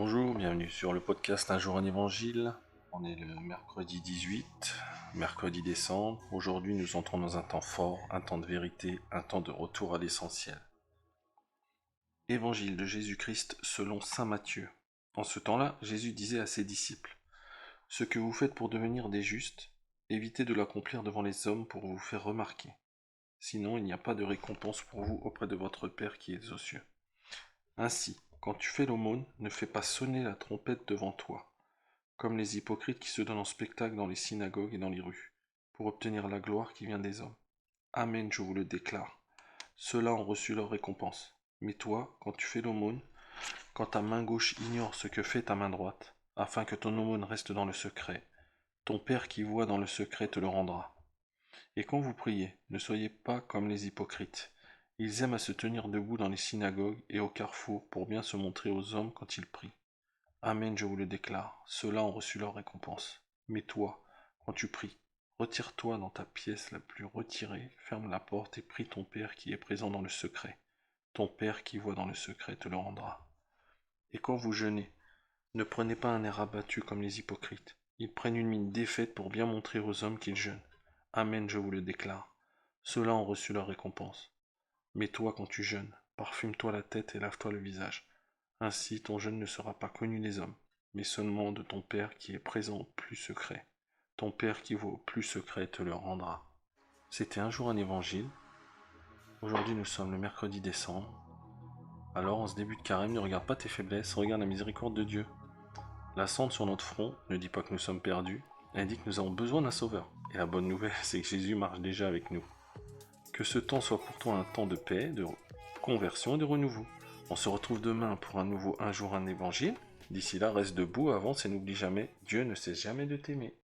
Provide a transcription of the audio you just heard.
Bonjour, bienvenue sur le podcast Un jour un évangile. On est le mercredi 18, mercredi décembre. Aujourd'hui, nous entrons dans un temps fort, un temps de vérité, un temps de retour à l'essentiel. Évangile de Jésus-Christ selon saint Matthieu. En ce temps-là, Jésus disait à ses disciples: Ce que vous faites pour devenir des justes, évitez de l'accomplir devant les hommes pour vous faire remarquer. Sinon, il n'y a pas de récompense pour vous auprès de votre Père qui est aux cieux. Ainsi, quand tu fais l'aumône, ne fais pas sonner la trompette devant toi, comme les hypocrites qui se donnent en spectacle dans les synagogues et dans les rues, pour obtenir la gloire qui vient des hommes. Amen, je vous le déclare. Ceux-là ont reçu leur récompense. Mais toi, quand tu fais l'aumône, quand ta main gauche ignore ce que fait ta main droite, afin que ton aumône reste dans le secret, ton Père qui voit dans le secret te le rendra. Et quand vous priez, ne soyez pas comme les hypocrites. Ils aiment à se tenir debout dans les synagogues et au carrefour pour bien se montrer aux hommes quand ils prient. Amen, je vous le déclare, ceux-là ont reçu leur récompense. Mais toi, quand tu pries, retire-toi dans ta pièce la plus retirée, ferme la porte et prie ton Père qui est présent dans le secret. Ton Père qui voit dans le secret te le rendra. Et quand vous jeûnez, ne prenez pas un air abattu comme les hypocrites. Ils prennent une mine défaite pour bien montrer aux hommes qu'ils jeûnent. Amen, je vous le déclare. Ceux-là ont reçu leur récompense. Mais toi, quand tu jeûnes, parfume-toi la tête et lave-toi le visage. Ainsi ton jeûne ne sera pas connu des hommes, mais seulement de ton Père qui est présent au plus secret. Ton Père qui voit au plus secret te le rendra. C'était un jour un évangile. Aujourd'hui nous sommes le mercredi décembre. Alors en ce début de carême, ne regarde pas tes faiblesses, regarde la miséricorde de Dieu. La cendre sur notre front ne dit pas que nous sommes perdus, elle dit que nous avons besoin d'un sauveur. Et la bonne nouvelle, c'est que Jésus marche déjà avec nous. Que ce temps soit pour toi un temps de paix, de conversion et de renouveau. On se retrouve demain pour un nouveau Un jour un évangile. D'ici là, reste debout, avance et n'oublie jamais, Dieu ne cesse jamais de t'aimer.